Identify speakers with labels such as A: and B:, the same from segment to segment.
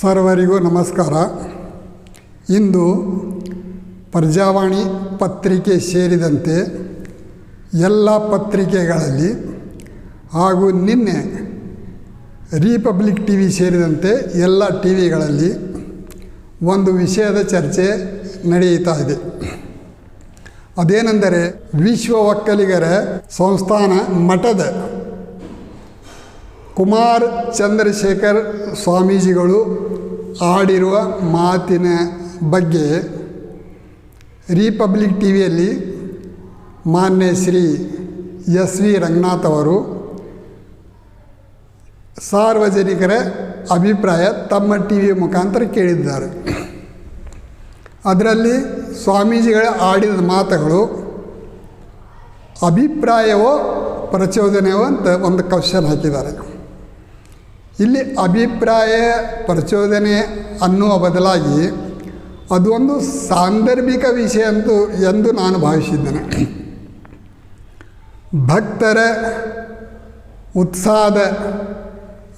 A: ಸರ್ವರಿಗೂ ನಮಸ್ಕಾರ. ಇಂದು ಪ್ರಜಾವಾಣಿ ಪತ್ರಿಕೆ ಸೇರಿದಂತೆ ಎಲ್ಲ ಪತ್ರಿಕೆಗಳಲ್ಲಿ ಹಾಗೂ ನಿನ್ನೆ ರಿಪಬ್ಲಿಕ್ ಟಿವಿ ಸೇರಿದಂತೆ ಎಲ್ಲ ಟಿವಿಗಳಲ್ಲಿ ಒಂದು ವಿಷಯದ ಚರ್ಚೆ ನಡೆಯುತ್ತಾ ಇದೆ. ಅದೇನೆಂದರೆ ವಿಶ್ವ ಒಕ್ಕಲಿಗರ ಸಂಸ್ಥಾನ ಮಠದ ಕುಮಾರ್ ಚಂದ್ರಶೇಖರ್ ಸ್ವಾಮೀಜಿಗಳು ಆಡಿರುವ ಮಾತಿನ ಬಗ್ಗೆ ರಿಪಬ್ಲಿಕ್ ಟಿವಿಯಲ್ಲಿ ಮಾನ್ಯ ಶ್ರೀ ಎಸ್.ವಿ. ರಂಗನಾಥ್ ಅವರು ಸಾರ್ವಜನಿಕರ ಅಭಿಪ್ರಾಯ ತಮ್ಮ ಟಿವಿಯ ಮುಖಾಂತರ ಕೇಳಿದ್ದಾರೆ. ಅದರಲ್ಲಿ ಸ್ವಾಮೀಜಿಗಳ ಆಡಿದ ಮಾತುಗಳು ಅಭಿಪ್ರಾಯವೋ ಪ್ರಚೋದನೆಯೋ ಅಂತ ಒಂದು ಕ್ವಶನ್ ಹಾಕಿದ್ದಾರೆ. ಇಲ್ಲಿ ಅಭಿಪ್ರಾಯ ಪ್ರಚೋದನೆ ಅನ್ನುವ ಬದಲಾಗಿ ಅದು ಒಂದು ಸಾಂದರ್ಭಿಕ ವಿಷಯ ಎಂದು ನಾನು ಭಾವಿಸಿದ್ದೇನೆ. ಭಕ್ತರ ಉತ್ಸಾಹದ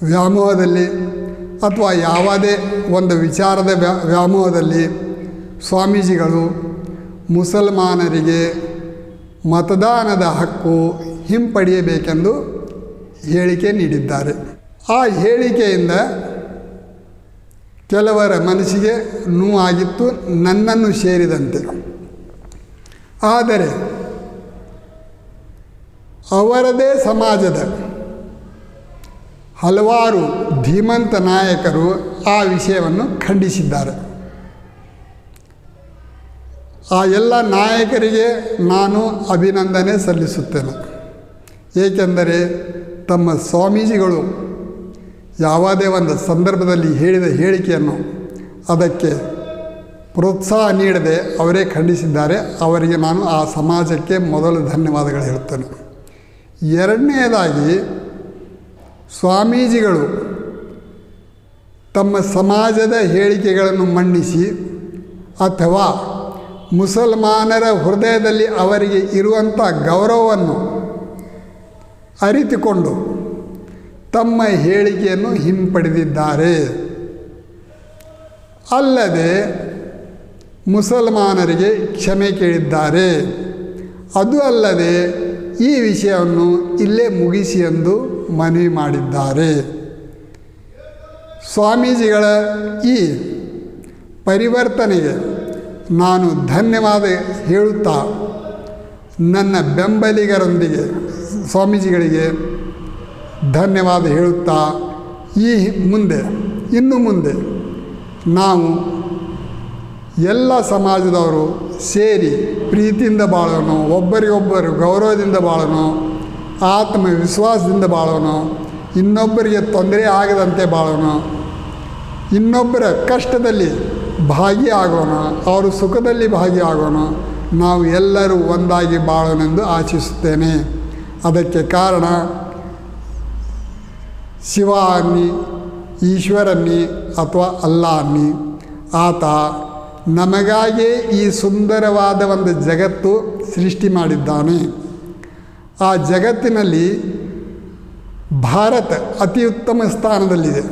A: ವ್ಯಾಮೋಹದಲ್ಲಿ ಅಥವಾ ಯಾವುದೇ ಒಂದು ವಿಚಾರದ ವ್ಯಾಮೋಹದಲ್ಲಿ ಸ್ವಾಮೀಜಿಗಳು ಮುಸಲ್ಮಾನರಿಗೆ ಮತದಾನದ ಹಕ್ಕು ಹಿಂಪಡೆಯಬೇಕೆಂದು ಹೇಳಿಕೆ ನೀಡಿದ್ದಾರೆ. ಆ ಹೇಳಿಕೆಯಿಂದ ಕೆಲವರ ಮನಸ್ಸಿಗೆ ನೋವಾಗಿತ್ತು, ನನ್ನನ್ನು ಸೇರಿದಂತೆ. ಆದರೆ ಅವರದೇ ಸಮಾಜದ ಹಲವಾರು ಧೀಮಂತ ನಾಯಕರು ಆ ವಿಷಯವನ್ನು ಖಂಡಿಸಿದ್ದಾರೆ. ಆ ಎಲ್ಲ ನಾಯಕರಿಗೆ ನಾನು ಅಭಿನಂದನೆ ಸಲ್ಲಿಸುತ್ತೇನೆ. ಏಕೆಂದರೆ ತಮ್ಮ ಸ್ವಾಮೀಜಿಗಳು ಯಾವುದೇ ಒಂದು ಸಂದರ್ಭದಲ್ಲಿ ಹೇಳಿದ ಹೇಳಿಕೆಯನ್ನು ಅದಕ್ಕೆ ಪ್ರೋತ್ಸಾಹ ನೀಡದೆ ಅವರೇ ಖಂಡಿಸಿದ್ದಾರೆ. ಅವರಿಗೆ ನಾನು ಆ ಸಮಾಜಕ್ಕೆ ಮೊದಲು ಧನ್ಯವಾದಗಳು ಹೇಳುತ್ತೇನೆ. ಎರಡನೆಯದಾಗಿ, ಸ್ವಾಮೀಜಿಗಳು ತಮ್ಮ ಸಮಾಜದ ಹೇಳಿಕೆಗಳನ್ನು ಮನ್ನಿಸಿ ಅಥವಾ ಮುಸಲ್ಮಾನರ ಹೃದಯದಲ್ಲಿ ಅವರಿಗೆ ಇರುವಂಥ ಗೌರವವನ್ನು ಅರಿತುಕೊಂಡು ತಮ್ಮ ಹೇಳಿಕೆಯನ್ನು ಹಿಂಪಡೆದಿದ್ದಾರೆ. ಅಲ್ಲದೆ ಮುಸಲ್ಮಾನರಿಗೆ ಕ್ಷಮೆ ಕೇಳಿದ್ದಾರೆ. ಅದು ಅಲ್ಲದೆ ಈ ವಿಷಯವನ್ನು ಇಲ್ಲೇ ಮುಗಿಸಿ ಎಂದು ಮನವಿ ಮಾಡಿದ್ದಾರೆ. ಸ್ವಾಮೀಜಿಗಳ ಈ ಪರಿವರ್ತನೆಗೆ ನಾನು ಧನ್ಯವಾದ ಹೇಳುತ್ತಾ, ನನ್ನ ಬೆಂಬಲಿಗರೊಂದಿಗೆ ಸ್ವಾಮೀಜಿಗಳಿಗೆ ಧನ್ಯವಾದ ಹೇಳುತ್ತಾ, ಇನ್ನು ಮುಂದೆ ನಾವು ಎಲ್ಲ ಸಮಾಜದವರು ಸೇರಿ ಪ್ರೀತಿಯಿಂದ ಬಾಳೋಣ, ಒಬ್ಬರಿಗೊಬ್ಬರು ಗೌರವದಿಂದ ಬಾಳೋಣ, ಆತ್ಮವಿಶ್ವಾಸದಿಂದ ಬಾಳೋಣ, ಇನ್ನೊಬ್ಬರಿಗೆ ತೊಂದರೆ ಆಗದಂತೆ ಬಾಳೋಣ, ಇನ್ನೊಬ್ಬರ ಕಷ್ಟದಲ್ಲಿ ಭಾಗಿಯಾಗೋಣ, ಅವರ ಸುಖದಲ್ಲಿ ಭಾಗಿಯಾಗೋಣ, ನಾವು ಎಲ್ಲರೂ ಒಂದಾಗಿ ಬಾಳೋಣೆಂದು ಆಶಿಸುತ್ತೇನೆ. ಅದಕ್ಕೆ ಕಾರಣ ಶಿವ ಅನ್ನಿ, ಈಶ್ವರ ಅನ್ನಿ ಅಥವಾ ಅಲ್ಲ ಅನ್ನಿ, ಆತ ನಮಗಾಗಿ ಈ ಸುಂದರವಾದ ಒಂದು ಜಗತ್ತು ಸೃಷ್ಟಿ ಮಾಡಿದ್ದಾನೆ. ಆ ಜಗತ್ತಿನಲ್ಲಿ ಭಾರತ ಅತಿ ಉತ್ತಮ ಸ್ಥಾನದಲ್ಲಿದೆ.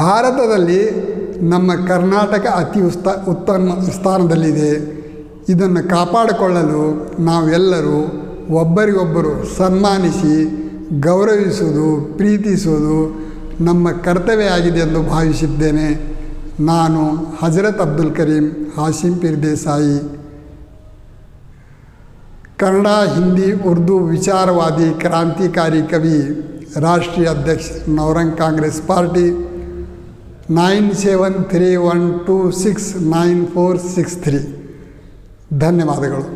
A: ಭಾರತದಲ್ಲಿ ನಮ್ಮ ಕರ್ನಾಟಕ ಅತಿ ಉತ್ತಮ ಸ್ಥಾನದಲ್ಲಿದೆ. ಇದನ್ನು ಕಾಪಾಡಿಕೊಳ್ಳಲು ನಾವೆಲ್ಲರೂ ಒಬ್ಬರಿಗೊಬ್ಬರು ಸನ್ಮಾನಿಸಿ ಗೌರವಿಸುವುದು, ಪ್ರೀತಿಸುವುದು ನಮ್ಮ ಕರ್ತವ್ಯ ಆಗಿದೆ ಎಂದು ಭಾವಿಸಿದ್ದೇನೆ. ನಾನು ಹಜರತ್ ಅಬ್ದುಲ್ ಕರೀಂ ಹಾಶಿಂ ಪೀರ್ ದೇಸಾಯಿ, ಕನ್ನಡ, ಹಿಂದಿ, ಉರ್ದು ವಿಚಾರವಾದಿ, ಕ್ರಾಂತಿಕಾರಿ ಕವಿ, ರಾಷ್ಟ್ರೀಯ ಅಧ್ಯಕ್ಷ ನವರಂಗ್ ಕಾಂಗ್ರೆಸ್ ಪಾರ್ಟಿ, 9731269463. ಧನ್ಯವಾದಗಳು.